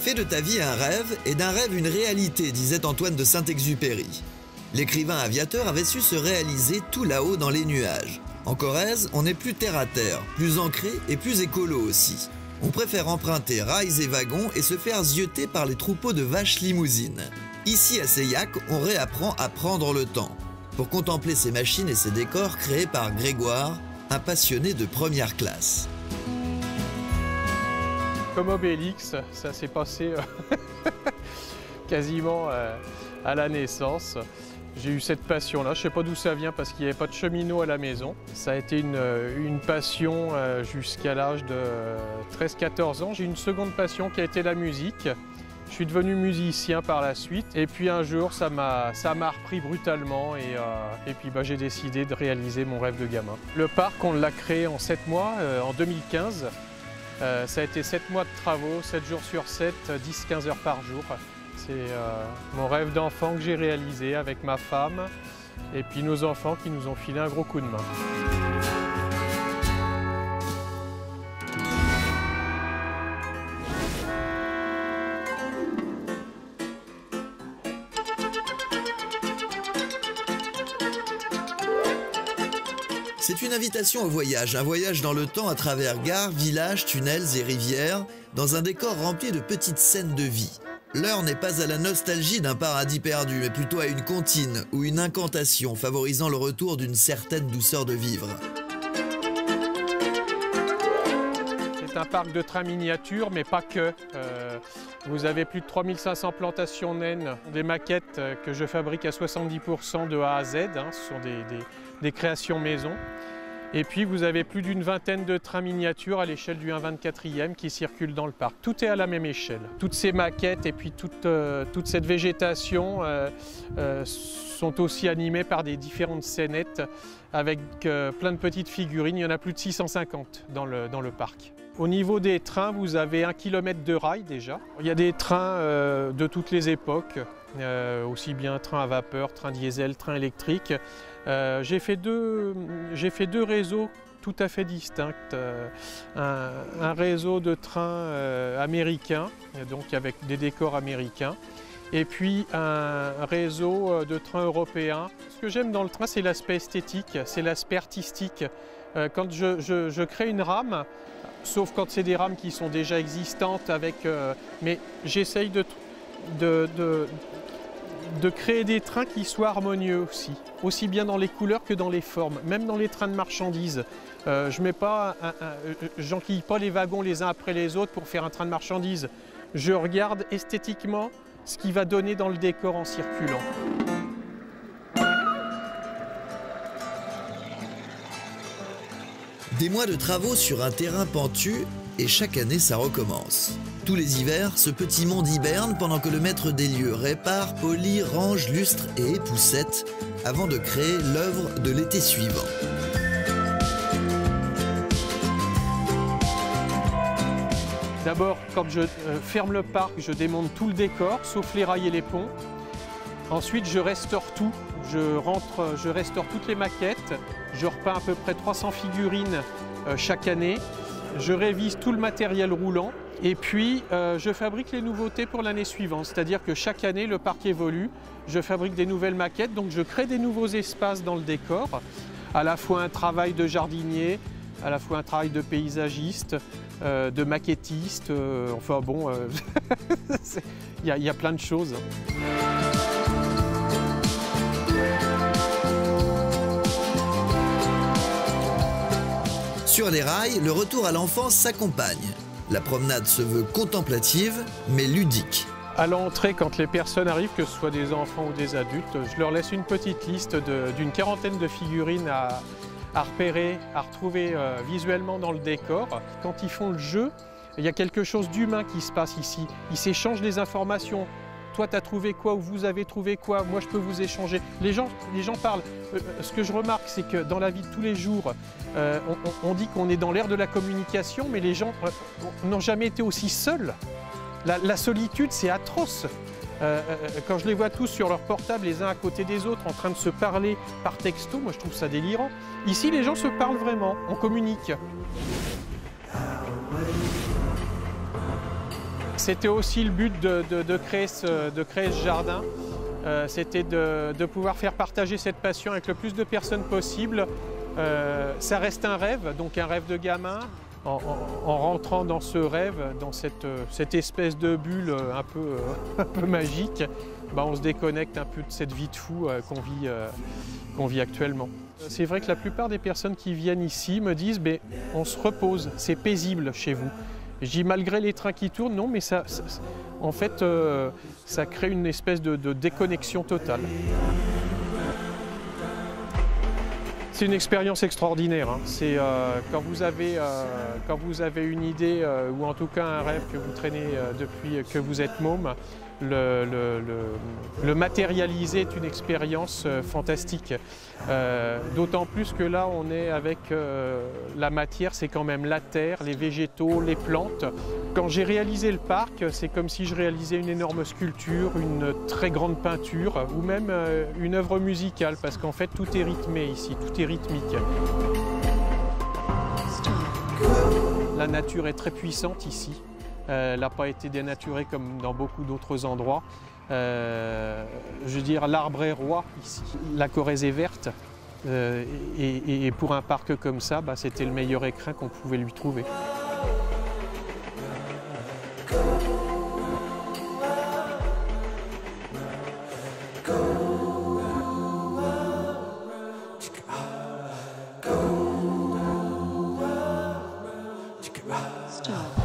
Fais de ta vie un rêve et d'un rêve une réalité, disait Antoine de Saint-Exupéry. L'écrivain aviateur avait su se réaliser tout là-haut dans les nuages. En Corrèze, on est plus terre à terre, plus ancré et plus écolo aussi. On préfère emprunter rails et wagons et se faire zioter par les troupeaux de vaches limousines. Ici à Seillac, on réapprend à prendre le temps pour contempler ces machines et ces décors créés par Grégoire, un passionné de première classe. Comme Obélix, ça s'est passé quasiment à la naissance. J'ai eu cette passion-là, je ne sais pas d'où ça vient parce qu'il n'y avait pas de cheminot à la maison. Ça a été une passion jusqu'à l'âge de 13-14 ans. J'ai une seconde passion qui a été la musique. Je suis devenu musicien par la suite et puis un jour ça m'a repris brutalement et puis j'ai décidé de réaliser mon rêve de gamin. Le parc, on l'a créé en 7 mois, en 2015. Ça a été 7 mois de travaux, 7 jours sur 7, 10-15 heures par jour. C'est mon rêve d'enfant que j'ai réalisé avec ma femme et puis nos enfants qui nous ont filé un gros coup de main. C'est une invitation au voyage, un voyage dans le temps à travers gares, villages, tunnels et rivières, dans un décor rempli de petites scènes de vie. L'heure n'est pas à la nostalgie d'un paradis perdu, mais plutôt à une comptine ou une incantation favorisant le retour d'une certaine douceur de vivre. C'est un parc de trains miniatures, mais pas que. Vous avez plus de 3500 plantations naines, des maquettes que je fabrique à 70% de A à Z, ce sont des créations maison. Et puis vous avez plus d'une vingtaine de trains miniatures à l'échelle du 1/24e qui circulent dans le parc. Tout est à la même échelle. Toutes ces maquettes et puis toute cette végétation sont aussi animées par des différentes scénettes avec plein de petites figurines. Il y en a plus de 650 dans le parc. Au niveau des trains, vous avez 1 km de rails déjà. Il y a des trains de toutes les époques, aussi bien trains à vapeur, trains diesel, trains électriques. J'ai fait deux réseaux tout à fait distincts. Un réseau de trains américains, donc avec des décors américains, et puis un réseau de trains européens. Ce que j'aime dans le train, c'est l'aspect esthétique, c'est l'aspect artistique. Quand je crée une rame, sauf quand c'est des rames qui sont déjà existantes, mais j'essaye de créer des trains qui soient harmonieux aussi bien dans les couleurs que dans les formes, même dans les trains de marchandises. J'enquille pas les wagons les uns après les autres pour faire un train de marchandises. Je regarde esthétiquement ce qui va donner dans le décor en circulant. Des mois de travaux sur un terrain pentu et chaque année ça recommence. Tous les hivers, ce petit monde hiberne pendant que le maître des lieux répare, polit, range, lustre et époussette avant de créer l'œuvre de l'été suivant. D'abord, quand je ferme le parc, je démonte tout le décor, sauf les rails et les ponts. Ensuite, je restaure tout. Je restaure toutes les maquettes. Je repeins à peu près 300 figurines chaque année. Je révise tout le matériel roulant. Et puis, je fabrique les nouveautés pour l'année suivante. C'est-à-dire que chaque année, le parc évolue. Je fabrique des nouvelles maquettes. Donc, je crée des nouveaux espaces dans le décor. À la fois un travail de jardinier, à la fois un travail de paysagiste, de maquettiste. Enfin bon, il y a plein de choses. Sur les rails, le retour à l'enfance s'accompagne. La promenade se veut contemplative, mais ludique. À l'entrée, quand les personnes arrivent, que ce soit des enfants ou des adultes, je leur laisse une petite liste d'une quarantaine de figurines à repérer, à retrouver visuellement dans le décor. Quand ils font le jeu, il y a quelque chose d'humain qui se passe ici. Ils s'échangent des informations. Toi, tu as trouvé quoi ou vous avez trouvé quoi? Moi, je peux vous échanger. Les gens parlent. Ce que je remarque, c'est que dans la vie de tous les jours, on dit qu'on est dans l'ère de la communication, mais les gens n'ont jamais été aussi seuls. La solitude, c'est atroce. Quand je les vois tous sur leur portable, les uns à côté des autres, en train de se parler par texto, moi, je trouve ça délirant. Ici, les gens se parlent vraiment, on communique. C'était aussi le but de créer ce jardin. C'était de pouvoir faire partager cette passion avec le plus de personnes possible. Ça reste un rêve, donc un rêve de gamin. En rentrant dans ce rêve, dans cette espèce de bulle un peu magique, bah on se déconnecte un peu de cette vie de fou qu'on vit actuellement. C'est vrai que la plupart des personnes qui viennent ici me disent « on se repose, c'est paisible chez vous ». Je dis malgré les trains qui tournent, non, mais en fait, ça crée une espèce de déconnexion totale. C'est une expérience extraordinaire. Hein. C'est quand vous avez une idée ou en tout cas un rêve que vous traînez depuis que vous êtes môme, le matérialiser est une expérience fantastique. D'autant plus que là, on est avec la matière, c'est quand même la terre, les végétaux, les plantes. Quand j'ai réalisé le parc, c'est comme si je réalisais une énorme sculpture, une très grande peinture ou même une œuvre musicale parce qu'en fait, tout est rythmé ici, tout est rythmique. La nature est très puissante ici. Elle n'a pas été dénaturée comme dans beaucoup d'autres endroits. Je veux dire, l'arbre est roi ici. La Corrèze est verte. Et pour un parc comme ça, bah, c'était le meilleur écrin qu'on pouvait lui trouver. Stop.